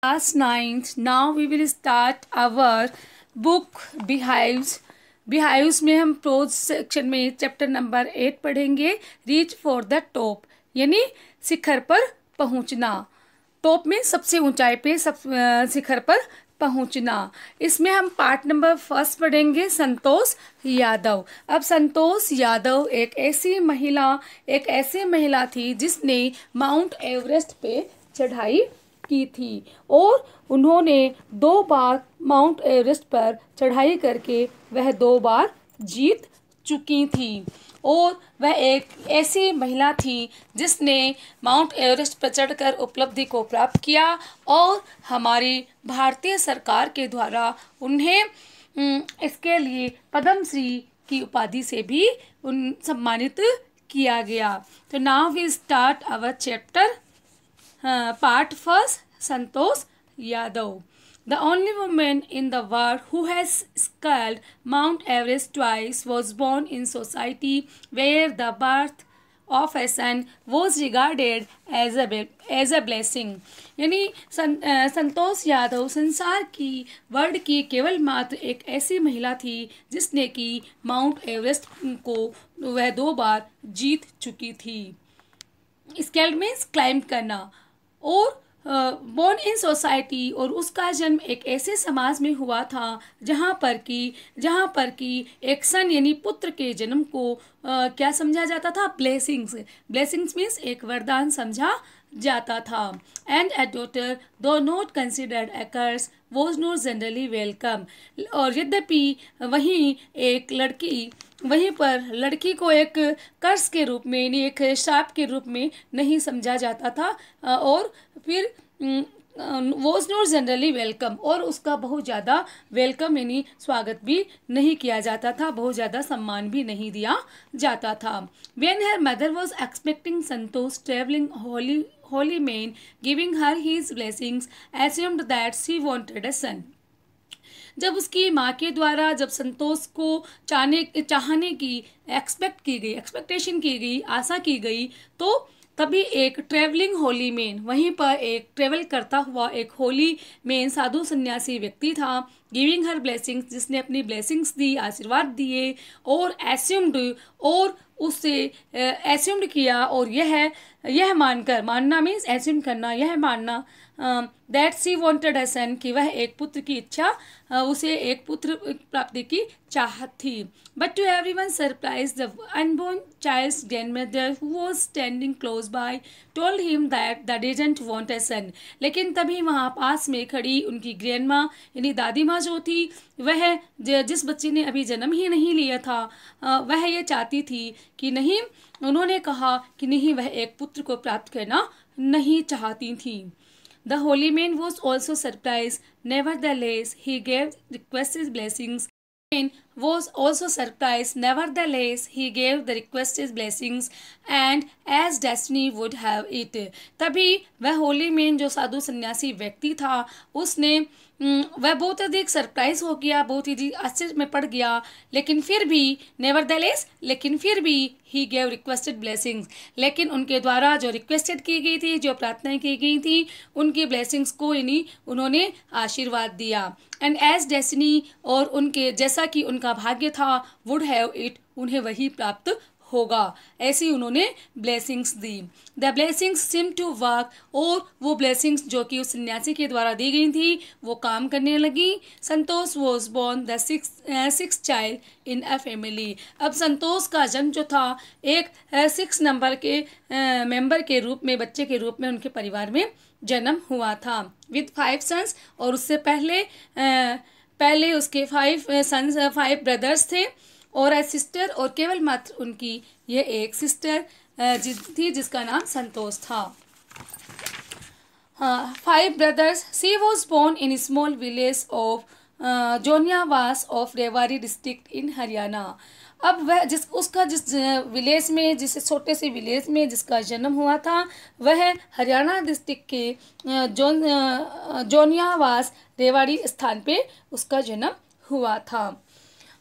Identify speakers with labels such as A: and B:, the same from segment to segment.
A: Class 9th. Now we will start our book Beehives. Beehives में हम pros section में chapter number 8 पढ़ेंगे. Reach for the top यानी शिखर पर पहुंचना. टॉप में सबसे ऊंचाई पे शिखर पर पहुंचना. इसमें हम पार्ट नंबर 1 पढ़ेंगे संतोष यादव. अब संतोष यादव एक ऐसी महिला थी जिसने माउंट एवरेस्ट पे चढ़ाई की थी और उन्होंने 2 बार माउंट एवरेस्ट पर चढ़ाई करके वह 2 बार जीत चुकी थी. और वह एक ऐसी महिला थी जिसने माउंट एवरेस्ट पर चढ़कर उपलब्धि को प्राप्त किया और हमारी भारतीय सरकार के द्वारा उन्हें इसके लिए पद्मश्री की उपाधि से भी सम्मानित किया गया. तो now we start our chapter. Part 1. Santosh Yadav. The only woman in the world who has scaled Mount Everest twice was born in society where the birth of a son was regarded as a blessing. यानी संतोष यादव संसार की world की केवल मात्र एक ऐसी महिला थी जिसने कि माउंट एवरेस्ट को वह 2 बार जीत चुकी थी. स्केल्ड मीन्स क्लाइंब करना. और बोर्न इन सोसाइटी और उसका जन्म एक ऐसे समाज में हुआ था जहाँ पर कि एक सन यानी पुत्र के जन्म को क्या समझा जाता था? ब्लेसिंग्स मीन्स एक वरदान समझा जाता था. And a daughter though not considered a curse was not generally welcome. और यद्यपि वहीं पर लड़की को एक कर्स के रूप में यानी एक श्राप के रूप में नहीं समझा जाता था और फिर वॉज नॉट जनरली वेलकम और उसका बहुत ज़्यादा वेलकम यानी स्वागत भी नहीं किया जाता था, बहुत ज़्यादा सम्मान भी नहीं दिया जाता था. When her mother was expecting Santosh, traveling holy man giving her his blessings assumed that she wanted a son. जब उसकी माँ के द्वारा जब संतोष को चाहने की एक्सपेक्टेशन की गई, आशा की गई, तो तभी एक ट्रेवलिंग होली मैन वहीं पर एक ट्रेवल करता हुआ एक होली मैन साधु सन्यासी व्यक्ति था. गिविंग हर ब्लेसिंग्स जिसने अपनी ब्लेसिंग्स दी, आशीर्वाद दिए. और एस्यूम्ड और उससे एस्यूम्ड किया और यह मानना मीन्स एस्यूम करना, यह मानना दैट सी वॉन्टेड अ सन कि वह एक पुत्र की इच्छा, उसे एक पुत्र प्राप्ति की चाहत थी. But to everyone surprise the unborn child's grandmother who was standing close by told him that they didn't want a son. लेकिन तभी वहाँ पास में खड़ी उनकी ग्रैंड माँ यानी दादी माँ जो थी, वह जिस बच्चे ने अभी जन्म ही नहीं लिया था, वह ये चाहती थी कि नहीं, उन्होंने कहा कि नहीं, वह एक पुत्र को प्राप्त करना नहीं चाहती थी. The holy man was also surprised. Nevertheless, he gave requested blessings. Was also surprised. Nevertheless, he gave the requested blessings, and as destiny would have it. तभी वह होली मैन जो साधु सन्यासी व्यक्ति था, उसने वह बहुत अधिक सरप्राइज हो गया, बहुत ही आश्चर्य में पड़ गया. लेकिन फिर भी ही गेव रिक्वेस्टेड ब्लेसिंग्स. लेकिन उनके द्वारा जो रिक्वेस्टेड की गई थी, जो प्रार्थनाएं की गई थी, उनकी ब्लेसिंग्स को यानी उन्होंने आशीर्वाद दिया. एंड एज डेस्टिनी और उनके जैसा कि उनका भाग्य था, वुड हैव इट उन्हें वही प्राप्त होगा, ऐसी उन्होंने ब्लेसिंग्स दी. The blessings seem to work और वो ब्लेसिंग्स जो कि उस सन्यासी के द्वारा दी गई थी वो काम करने लगी. Santosh was born the six child in a family. अब संतोष का जन्म जो था एक 6 नंबर के मेंबर के रूप में, बच्चे के रूप में उनके परिवार में जन्म हुआ था. विद 5 सन्स और उससे पहले उसके 5 ब्रदर्स थे और ए सिस्टर और केवल मात्र उनकी यह एक सिस्टर थी जिसका नाम संतोष था. 5 brothers. She was born in small village of Joniyawas of Rewari district in Haryana. अब वह जिस विलेज में, जिस छोटे से विलेज में जिसका जन्म हुआ था, वह हरियाणा डिस्ट्रिक्ट के जोनियावास रेवाड़ी स्थान पे उसका जन्म हुआ था.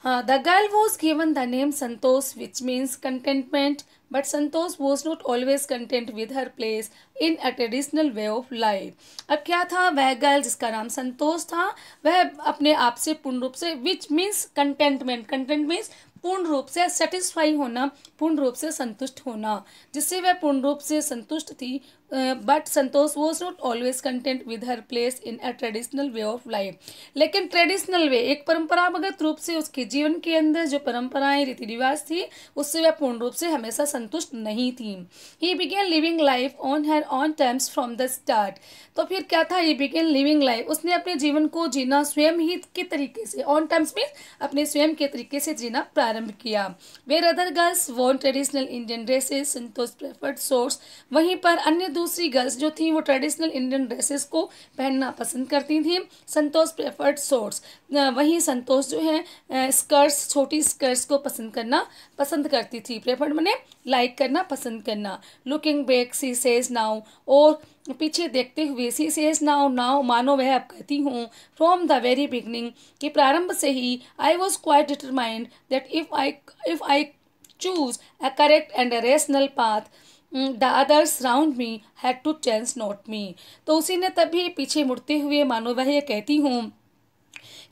A: The girl was given the name Santosh, which means contentment, but Santosh was not always content with her place in a traditional way of life. अब क्या था, वह गर्ल जिसका नाम संतोष था, वह अपने आप से पूर्ण रूप से, which means contentment, content means पूर्ण रूप से सेटिस्फाई होना, पूर्ण रूप से संतुष्ट होना, जिससे वह पूर्ण रूप से संतुष्ट थी. But Santosh was not always content with her place in a traditional way of life. लेकिन ट्रेडिशनल वे, एक परंपरागत रूप से उसके जीवन के अंदर जो परंपराएं रीति रिवाज थी, उससे वह पूर्ण रूप से हमेशा संतुष्ट नहीं थी. ही begin living life on her on terms from the start. तो फिर क्या था, ही बिगेन लिविंग लाइफ, उसने अपने जीवन को जीना स्वयं ही के तरीके से, ऑन टर्म्स में अपने स्वयं के तरीके से जीना प्रारंभ किया. Where other girls wore traditional Indian dresses, Santosh preferred shorts. वहीं पर अन्य दूसरी गर्ल्स जो थी वो ट्रेडिशनल इंडियन ड्रेसेस को पहनना पसंद करती थी. संतोष प्रेफर्ड शॉर्ट्स. वहीं संतोष जो है स्कर्ट्स, छोटी स्कर्ट्स को पसंद करती थी. प्रेफर्ड माने लाइक करना, पसंद करना. Looking back she says now, और पीछे देखते हुए सी सेज नाउ, नाउ मानो वह अब कहती हूँ, फ्रॉम द वेरी बिगनिंग, कि प्रारंभ से ही, I was quite determined that if I choose a correct and a rational path, the others round me had to change not me. तो उसी ने तभी पीछे मुड़ते हुए मानो वह ये कहती हूँ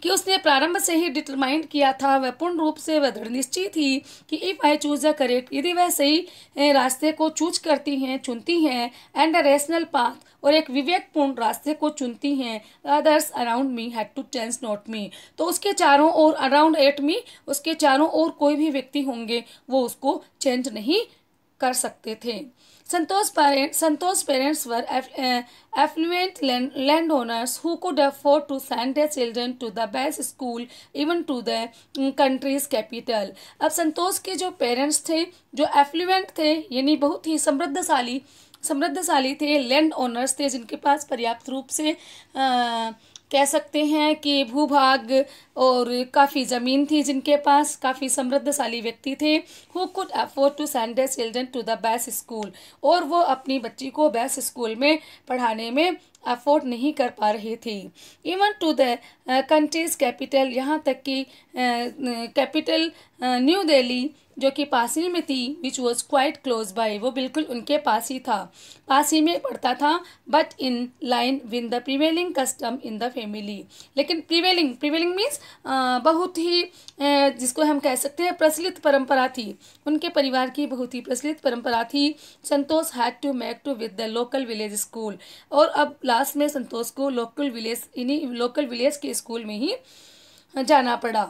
A: कि उसने प्रारंभ से ही डिटरमाइंड किया था, वह पूर्ण रूप से वह दृढ़ निश्चय थी कि if I choose a correct, यदि वह सही रास्ते को चूज करती हैं, चुनती हैं, एंड अ रेशनल पाथ, और एक विवेकपूर्ण रास्ते को चुनती हैं, others around me had to change not me, तो उसके चारों ओर, अराउंड एट मी, उसके चारों ओर कोई भी व्यक्ति होंगे वो उसको चेंज नहीं कर सकते थे. Santosh's parents were affluent landowners who could afford to send their children to the best school, even to the country's capital. अब संतोष के जो पेरेंट्स थे, जो एफ्लुएंट थे, यानी बहुत ही समृद्धशाली थे, लैंड ओनर्स थे, जिनके पास पर्याप्त रूप से कह सकते हैं कि भूभाग और काफ़ी ज़मीन थी, जिनके पास काफ़ी समृद्धशाली व्यक्ति थे. Who could afford to send their children to the best school, और वो अपनी बच्ची को बेस्ट स्कूल में पढ़ाने में अफोर्ड नहीं कर पा रहे थे. Even to the country's capital, यहाँ तक कि कैपिटल न्यू दिल्ली जो कि पास ही में थी, which was quite close by, वो बिल्कुल उनके पास ही था, पास ही में पड़ता था. But in line with the prevailing custom in the family, लेकिन प्रिवेलिंग मीन्स बहुत ही जिसको हम कह सकते हैं प्रचलित परंपरा थी, उनके परिवार की बहुत ही प्रचलित परंपरा थी. Santosh had to make to with the local village school, और अब लास्ट में संतोष को लोकल विलेज के स्कूल में ही जाना पड़ा.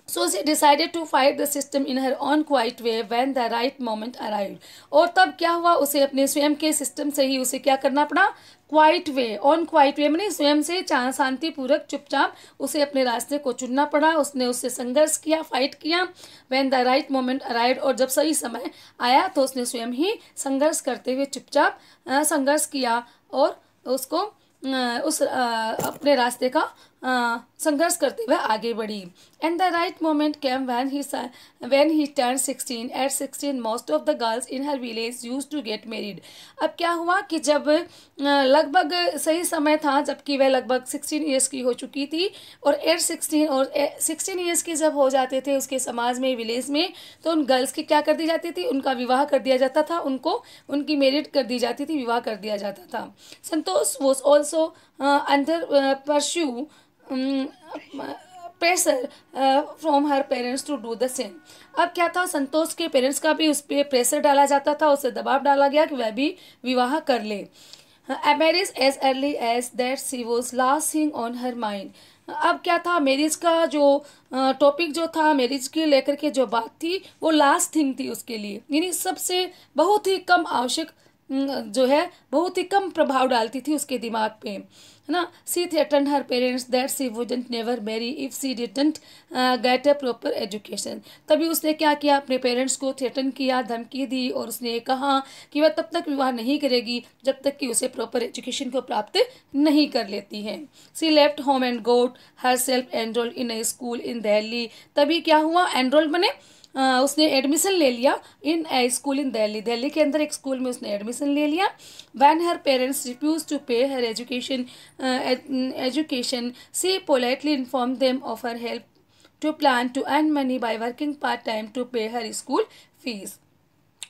A: So she decided to fight the system in her own quiet way when the right moment arrived. और तब क्या हुआ, उसे अपने स्वयं के सिस्टम से ही उसे क्या करना पड़ा, क्वाइट वे, ऑन क्वाइट वे मैंने स्वयं से शांतिपूर्वक चुपचाप उसे अपने रास्ते को चुनना पड़ा. उसने उससे संघर्ष किया, फाइट किया. when the right moment arrived, और जब सही समय आया तो उसने स्वयं ही संघर्ष करते हुए चुपचाप संघर्ष किया और उसको अपने रास्ते का संघर्ष करते हुए आगे बढ़ी. And the right moment came when he turned 16. At 16 most of the girls in her village used to get married. अब क्या हुआ कि जब लगभग सही समय था, जबकि वह लगभग 16 ईयर्स की हो चुकी थी, और 16 ईयर्स की जब हो जाते थे उसके समाज में, विलेज में, तो उन गर्ल्स की क्या कर दी जाती थी, उनका विवाह कर दिया जाता था, उनको उनकी मैरिड कर दी जाती थी, विवाह कर दिया जाता था. Santosh was also under pursue pressure from her parents to do the same. अब क्या था, संतोष के पेरेंट्स का भी उस पर प्रेशर डाला जाता था, उसे दबाव डाला गया कि वह भी विवाह कर ले. Marriage age early age that she was last thing on her mind. अब क्या था, मैरिज का जो टॉपिक जो था, मैरिज के लेकर के जो बात थी, वो लास्ट थिंग थी उसके लिए, यानी सबसे बहुत ही कम आवश्यक जो है, बहुत ही कम प्रभाव डालती थी उसके दिमाग पे, है ना. She threatened her parents that she wouldn't never marry if she didn't get a proper education. तभी उसने क्या किया, अपने पेरेंट्स को थ्रेटन किया, धमकी दी, और उसने कहा कि वह तब तक विवाह नहीं करेगी जब तक कि उसे प्रॉपर एजुकेशन को प्राप्त नहीं कर लेती है. She left home and got herself enrolled in a school in Delhi. तभी क्या हुआ, एनरोल बने, उसने एडमिशन ले लिया इन ए स्कूल इन दिल्ली के अंदर एक स्कूल में उसने एडमिशन ले लिया. When her parents refuse to pay her education she politely inform them of her help to plan to earn money by working part time to pay her school fees.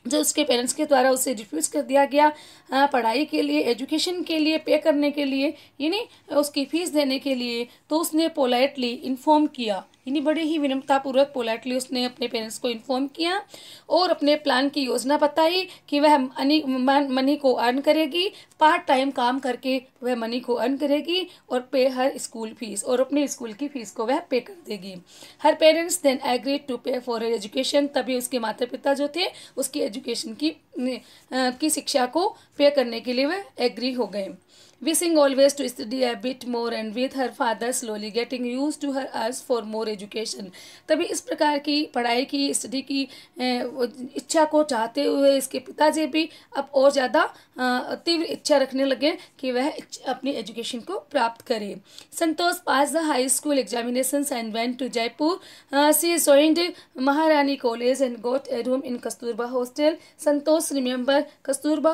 A: जो उसके parents के द्वारा उसे refuse कर दिया गया पढ़ाई के लिए, एजुकेशन के लिए पे करने के लिए, यानी उसकी फ़ीस देने के लिए, तो उसने पोलाइटली इन्फॉर्म किया, यानी बड़े ही विनम्रतापूर्वक पोलाइटली उसने अपने पेरेंट्स को इन्फॉर्म किया और अपने प्लान की योजना बताई कि वह मनी को अर्न करेगी, पार्ट टाइम काम करके वह मनी को अर्न करेगी और पे हर स्कूल फीस, और अपने स्कूल की फीस को वह पे कर देगी। हर पेरेंट्स देन एग्रीड टू पे फॉर हर एजुकेशन, तभी उसके माता पिता जो थे उसकी एजुकेशन की शिक्षा को पे करने के लिए वह एग्री हो गए। Wishing always to study a bit more and with her father slowly getting used to her urge for more education. तभी इस प्रकार की पढ़ाई की, स्टडी की इच्छा को चाहते हुए इसके पिताजी भी अब और ज़्यादा तीव्र इच्छा रखने लगे कि वह अपनी एजुकेशन को प्राप्त करे। Santosh pass the high school examinations and went to Jaipur. She joined Maharani college and got a room in Kasturba hostel. Santosh remember Kasturba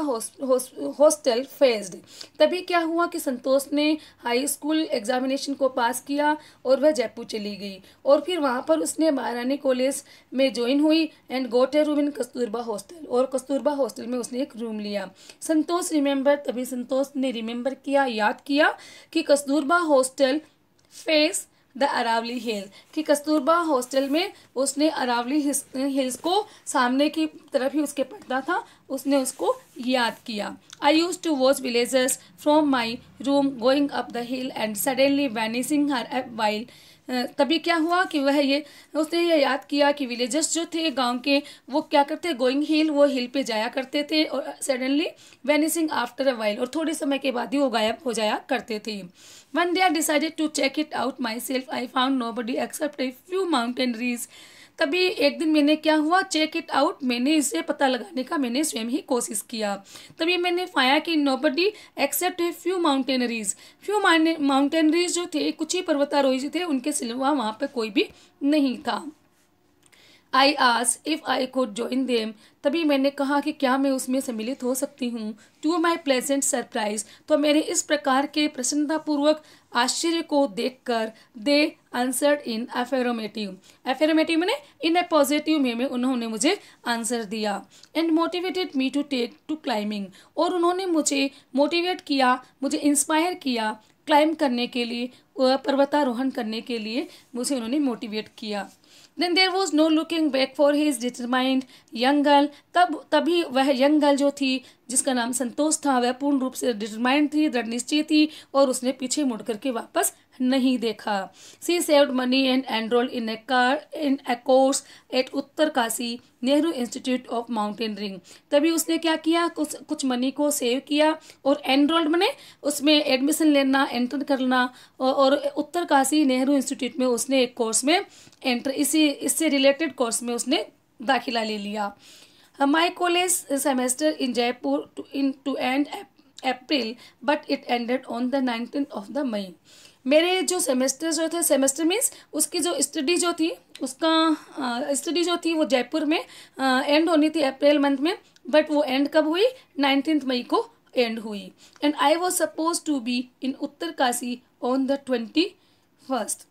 A: hostel faced. तभी क्या हुआ कि संतोष ने हाई स्कूल एग्जामिनेशन को पास किया और वह जयपुर चली गई, और फिर वहां पर उसने महारानी कॉलेज में ज्वाइन हुई and got a room in Kasturba hostel, और कस्तूरबा हॉस्टल में उसने एक रूम लिया। संतोष रिमेंबर, तभी संतोष ने रिमेंबर किया, याद किया कि Kasturba hostel face the Aravalli hill, कि कस्तूरबा हॉस्टल में उसने अरावली हिल्स को सामने की तरफ ही उसके पड़ता था, उसने उसको याद किया। I use to watch villagers from my room going up the hill and suddenly vanishing her while. तभी क्या हुआ कि उसने ये याद किया कि विलेजर्स जो थे गांव के, वो क्या करते, गोइंग हिल, वो हिल पे जाया करते थे, और सडनली वैनिसिंग आफ्टर अ वाइल, और थोड़े समय के बाद ही वो गायब हो जाया करते थे। One day I decided to check it out myself. I found nobody except a few mountain trees. तभी एक दिन मैंने क्या हुआ, चेक इट आउट, मैंने इसे पता लगाने का मैंने स्वयं ही कोशिश किया। तभी मैंने पाया कि नोबडी एक्सेप्ट ए फ्यू माउंटेनरीज, माउंटेनरीज जो थे, कुछ ही पर्वतारोही थे, उनके सिवा वहाँ पे कोई भी नहीं था। I asked if I could join them, तभी मैंने कहा कि क्या मैं उसमें सम्मिलित हो सकती हूँ। टू माई प्लेजेंट सरप्राइज, तो मेरे इस प्रकार के प्रसन्नतापूर्वक आश्चर्य को देखकर they answered in affirmative, affirmative मैंने इन ए पॉजिटिव में उन्होंने मुझे आंसर दिया। And motivated me to take to climbing, और उन्होंने मुझे मोटिवेट किया, मुझे इंस्पायर किया क्लाइंब करने के लिए, पर्वतारोहण करने के लिए मुझे उन्होंने मोटिवेट किया। Then there was no looking back for his determined young girl. तभी वह यंग गर्ल जो थी, जिसका नाम संतोष था, वह पूर्ण रूप से डिटरमाइंड थी, दृढ़ निश्चय थी, और उसने पीछे मुड़ करके वापस नहीं देखा। She saved money and enrolled in a course at Uttarkashi Nehru institute of mountaineering. तभी उसने क्या किया, कुछ मनी को सेव किया और एनरोल्ड मैंने उसमें एडमिशन लेना, एंटर करना, और उत्तरकाशी नेहरू इंस्टीट्यूट में उसने एक कोर्स में इससे रिलेटेड कोर्स में उसने दाखिला ले लिया। My college semester in Jaipur to end April but it ended on the 19th of May। मेरे जो सेमेस्टर जो थे, सेमेस्टर मीन्स उसकी जो स्टडी जो थी, उसका स्टडी जो थी वो जयपुर में एंड होनी थी अप्रैल मंथ में, बट वो एंड कब हुई, 19 मई को एंड हुई। And I was suppose to be in Uttarkashi on the 21st,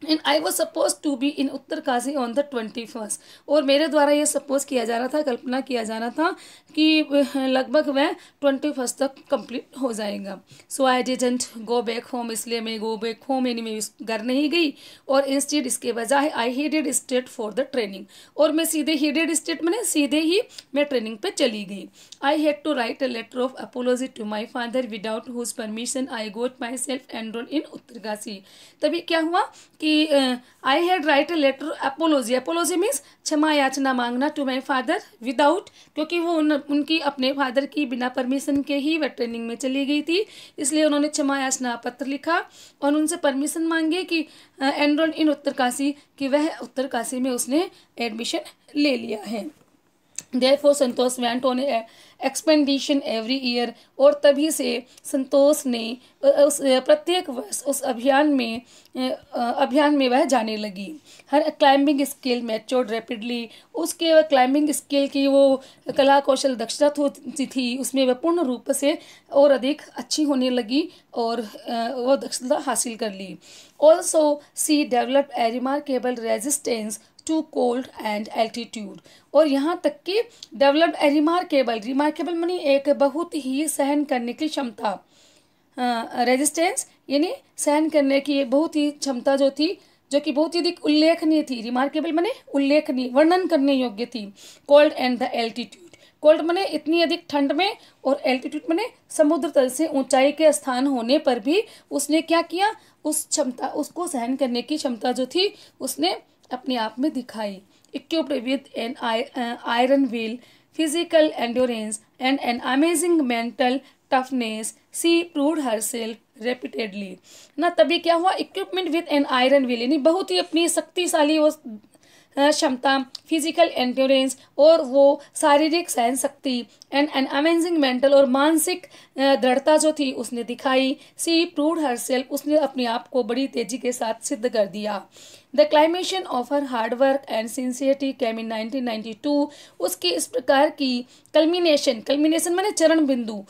A: and I was suppose to be in Uttarkashi on the 21st, और मेरे द्वारा ये सपोज किया जा रहा था, कल्पना किया जा रहा था कि लगभग वह 21st तक कंप्लीट हो जाएगा। So I didn't go back home, इसलिए मैं गो बैक होम यानी मैं घर नहीं गई, और इंस्टेड इसके बजाय I headed straight for the training, और मैं सीधे हेडेड स्टेट मैंने सीधे ही मैं ट्रेनिंग पे चली गई। I had to write a letter of apology to my father without whose permission I got my self enrolled in Uttarkashi. तभी क्या हुआ कि I had write a letter apology means क्षमा याचना मांगना टू माई फादर विदाउट, क्योंकि वो उनकी अपने फादर की बिना परमिशन के ही वह ट्रेनिंग में चली गई थी, इसलिए उन्होंने क्षमा याचना पत्र लिखा और उनसे परमिशन मांगी कि एनरोल इन उत्तरकाशी, कि वह उत्तरकाशी में उसने एडमिशन ले लिया है। Therefore Santosh went on a expedition every year, और तभी से संतोष ने उस प्रत्येक वर्ष उस अभियान में वह जाने लगी। हर क्लाइंबिंग स्किल मैच्योर्ड रैपिडली, उसके क्लाइंबिंग स्किल की वो कला कौशल दक्षता थी उसमें वह पूर्ण रूप से और अधिक अच्छी होने लगी और वो दक्षता हासिल कर ली। Also she developed a remarkable resistance to cold and altitude, और यहाँ तक कि डेवलप्ड ए रिमार्केबल मानी एक बहुत ही सहन करने की क्षमता, रेजिस्टेंस यानी सहन करने की बहुत ही क्षमता जो थी, जो कि बहुत ही अधिक उल्लेखनीय थी। रिमार्केबल माने उल्लेखनीय, वर्णन करने योग्य थी। Cold and the altitude, cold माने इतनी अधिक ठंड में, और एल्टीट्यूड माने समुद्र तल से ऊंचाई के स्थान होने पर भी उसने क्या किया, उस क्षमता, उसको सहन करने की क्षमता जो थी उसने अपने आप में दिखाई। Equipped with an iron will, physical endurance and an amazing mental toughness, she proved herself repeatedly ना। तभी क्या हुआ, equipment with an iron will यानी बहुत ही अपनी शक्तिशाली वो क्षमता, फिजिकल एंड्योरेंस और वो शारीरिक सहन शक्ति, एंड एन अमेजिंग मेंटल और मानसिक दृढ़ता जो थी उसने दिखाई। सी प्रूव्ड हरसेल्फ, उसने अपने आप को बड़ी तेजी के साथ सिद्ध कर दिया। The culmination of her hard work and sincerity came in 1992, उसकी इस प्रकार की कल्मिनेशन माने चरण बिंदु,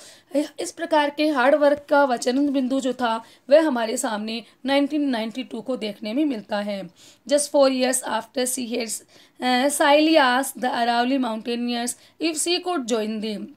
A: इस प्रकार के हार्ड वर्क का वह चरण बिंदु जो था वह हमारे सामने 1992 को देखने में मिलता है। Just 4 years after she had shyly asked the Aravali mountaineers if she could join them,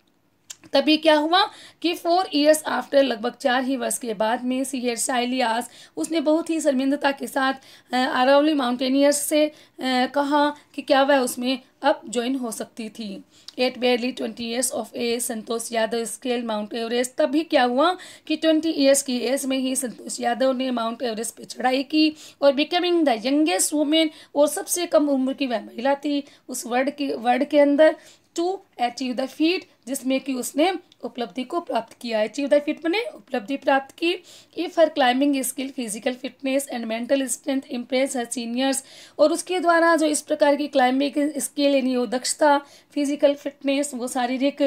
A: तभी क्या हुआ कि 4 years आफ्टर, लगभग 4 ही वर्ष के बाद में, सी हैड साइली आस्क्ड, उसने बहुत ही शर्मिंदता के साथ अरावली माउंटेनियर्स से कहा कि क्या वह उसमें अब ज्वाइन हो सकती थी। At barely 20 years of age, Santosh Yadav scale Mount Everest, तभी क्या हुआ कि 20 years की एज में ही संतोष यादव ने माउंट एवरेस्ट पे चढ़ाई की, और बिकमिंग द यंगेस्ट वुमेन, और सबसे कम उम्र की वह महिला थी उस वर्ल्ड के अंदर, टू अचीव द फीट, जिसमें कि उसने उपलब्धि को प्राप्त किया। अचीव द फीट मैंने उपलब्धि प्राप्त की। If her climbing skill, physical fitness and mental strength impress her seniors, और उसके द्वारा जो इस प्रकार की क्लाइंबिंग स्किल यानी वो दक्षता, फिजिकल फिटनेस, वो शारीरिक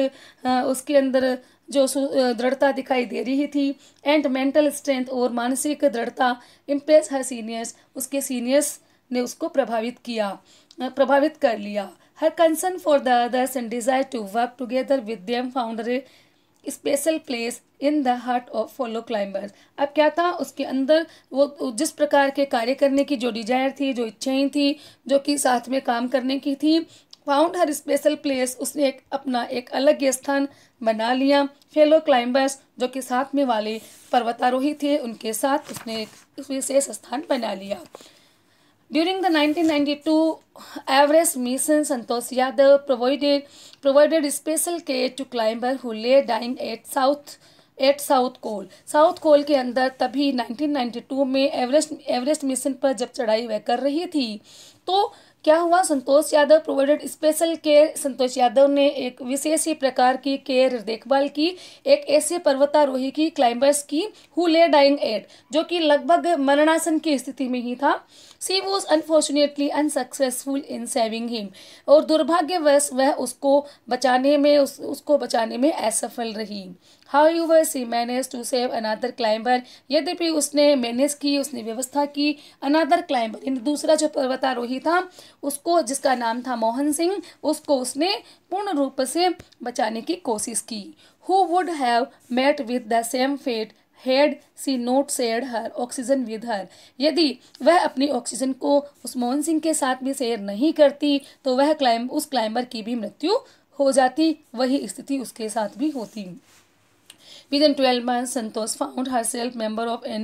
A: उसके अंदर जो दृढ़ता दिखाई दे रही थी, एंड मेंटल स्ट्रेंथ और मानसिक दृढ़ता, इम्प्रेस हर सीनियर्स, उसके सीनियर्स ने उसको प्रभावित कर लिया। Her concern for the others and desire to work together with them found a special place in the heart of fellow climbers। अब क्या था उसके अंदर, वो जिस प्रकार के कार्य करने की जो डिजायर थी, जो इच्छाएं थी, जो कि साथ में काम करने की थी, फाउंड हर स्पेशल प्लेस, उसने अपना एक अलग स्थान बना लिया। फेलो क्लाइंबर्स, जो कि साथ में वाले पर्वतारोही थे, उनके साथ उसने एक विशेष स्थान बना लिया। During the 1992 Everest mission, Santosh Yadav provided special care to climber who lay dying at South Col. South Col के अंदर तभी 1992 में एवरेस्ट मिशन पर जब चढ़ाई वह कर रही थी, तो क्या हुआ, Santosh Yadav provided special care, Santosh Yadav ने एक विशेष ही प्रकार की केयर, देखभाल की एक ऐसे पर्वतारोही की, क्लाइंबर्स की, हु ले डाइंग एट, जो कि लगभग मरणासन की स्थिति में ही था। She was unfortunately unsuccessful in saving him, और दुर्भाग्यवश वह उसको बचाने में असफल रही। However, she managed to save another climber, यद्यपि उसने मैनेज की, उसने व्यवस्था की, another climber इन दूसरा जो पर्वतारोही था उसको, जिसका नाम था मोहन सिंह, उसको उसने पूर्ण रूप से बचाने की कोशिश की। Who would have met with the same fate had she not shared her oxygen with her, यदि वह अपनी ऑक्सीजन को उस मोहन सिंह के साथ भी शेयर नहीं करती तो वह उस क्लाइंबर की भी मृत्यु हो जाती, वही स्थिति उसके साथ भी होती। Within 12 months, Santosh found herself member of an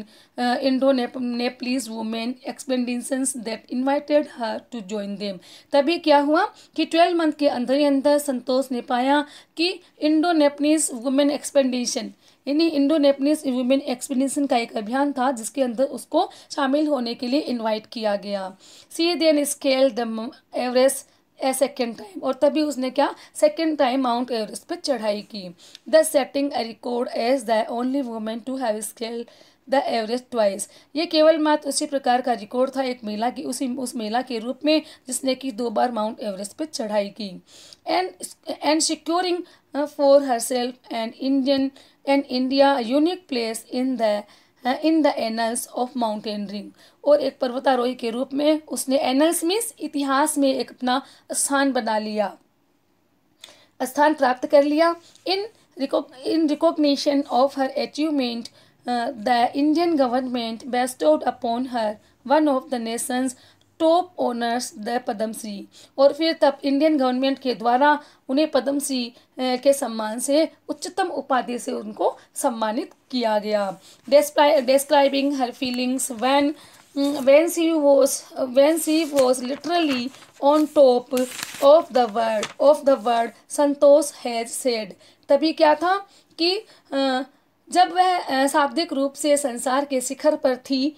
A: Indo-Nepalese women expeditions that invited her to join them। तभी क्या हुआ कि 12 मंथ के अंदर ही अंदर संतोष ने पाया कि इंडो नेपलीज वुमेन एक्सपेडिशन यानी इंडो नेपलीज वुमेन एक्सपेडिशन का एक अभियान था जिसके अंदर उसको शामिल होने के लिए इनवाइट किया गया। She then scaled the second time, और तभी उसने क्या सेकेंड टाइम माउंट एवरेस्ट पे चढ़ाई की। The setting a record as the only women to have scaled the Everest twice. ये केवल मात्र उसी प्रकार का रिकॉर्ड था एक महिला की, उस महिला के रूप में जिसने कि 2 बार माउंट एवरेस्ट पे चढ़ाई की। And securing for herself and India unique place in the annuls of mountaineering. और एक पर्वतारोही के रूप में उसने एनल्स मीन्स इतिहास में एक अपना स्थान बना लिया, स्थान प्राप्त कर लिया। In recognition of her achievement the Indian government bestowed upon her one of the nation's top honours the Padma Shri. और फिर तब इंडियन गवर्नमेंट के द्वारा उन्हें पद्मश्री के सम्मान से, उच्चतम उपाधि से उनको सम्मानित किया गया। Describing her feelings when she was literally on top of the world, Santosh has said। तभी क्या था कि जब वह शाब्दिक रूप से संसार के शिखर पर थी,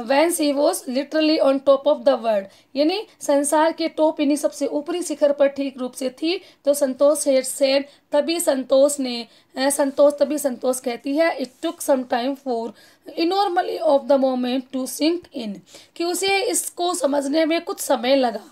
A: when she was literally on top of the world, यानी संसार के टॉप यानी सबसे ऊपरी शिखर पर ठीक रूप से थी, तो संतोष said तभी संतोष कहती है it took some time for enormity of the moment to sink in, कि उसे इसको समझने में कुछ समय लगा।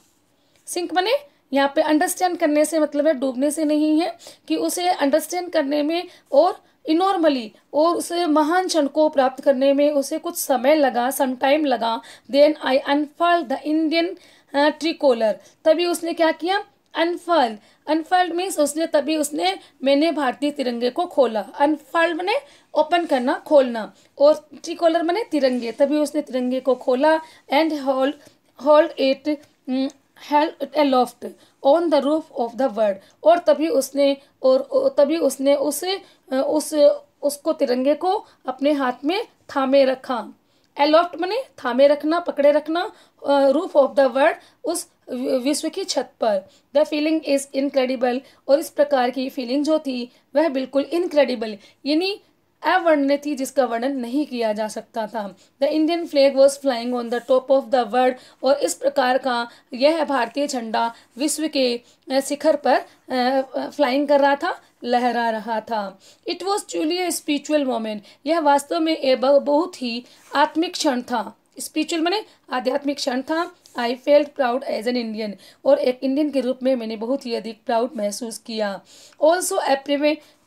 A: सिंक बने यहाँ पे अंडरस्टैंड करने से मतलब है डूबने से नहीं है, कि उसे अंडरस्टैंड करने में और इनॉर्मली और उसे महान क्षण को प्राप्त करने में उसे कुछ समय लगा, सम टाइम लगा। देन आई अनफर्ल्ड द इंडियन ट्रिकोलर, तभी उसने क्या किया अनफर्ल्ड मीन्स मैंने भारतीय तिरंगे को खोला। अनफर्ल्ड मने ओपन करना, खोलना, और ट्रिकोलर मने तिरंगे, तभी उसने तिरंगे को खोला। And hold it held aloft on the roof of the world, और तभी उसने उसको तिरंगे को अपने हाथ में थामे रखा। एलोफ्ट मने थामे रखना, पकड़े रखना, रूफ ऑफ द वर्ल्ड उस विश्व की छत पर। द फीलिंग इज इनक्रेडिबल, और इस प्रकार की फीलिंग जो थी वह बिल्कुल इनक्रेडिबल यानी अवर्णनीय थी, जिसका वर्णन नहीं किया जा सकता था। The Indian flag was flying on the top of the world, और इस प्रकार का यह भारतीय झंडा विश्व के शिखर पर फ्लाइंग कर रहा था, लहरा रहा था। It was truly a spiritual moment, यह वास्तव में एक बहुत ही आत्मिक क्षण था। स्पिरिचुअल माने आध्यात्मिक क्षण था। I felt proud as an Indian, और एक इंडियन के रूप में मैंने बहुत ही अधिक प्राउड महसूस किया। Also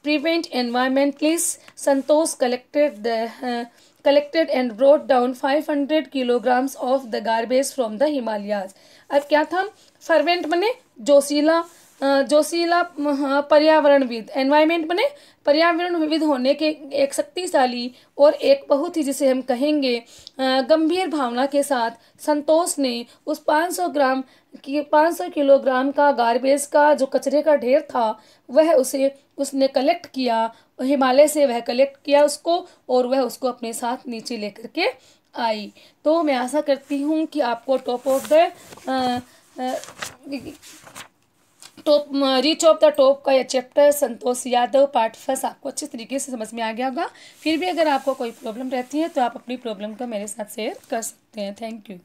A: prevent environmentalists, Santosh collected and brought down 500 kilograms of the garbage from the Himalayas। अब क्या था, फर्वेंट बने जोशीला पर्यावरणविद, एनवायरमेंट बने पर्यावरणविद होने के एक शक्तिशाली और एक बहुत ही जिसे हम कहेंगे गंभीर भावना के साथ संतोष ने उस 500 किलोग्राम का गार्बेज का जो कचरे का ढेर था वह उसने कलेक्ट किया, हिमालय से वह कलेक्ट किया उसको, और वह उसको अपने साथ नीचे लेकर के आई। तो मैं आशा करती हूँ कि आपको रीच ऑफ द टॉप का यह chapter Santosh Yadav part first आपको अच्छे तरीके से समझ में आ गया होगा। फिर भी अगर आपको कोई प्रॉब्लम रहती है तो आप अपनी प्रॉब्लम को मेरे साथ शेयर कर सकते हैं। Thank you.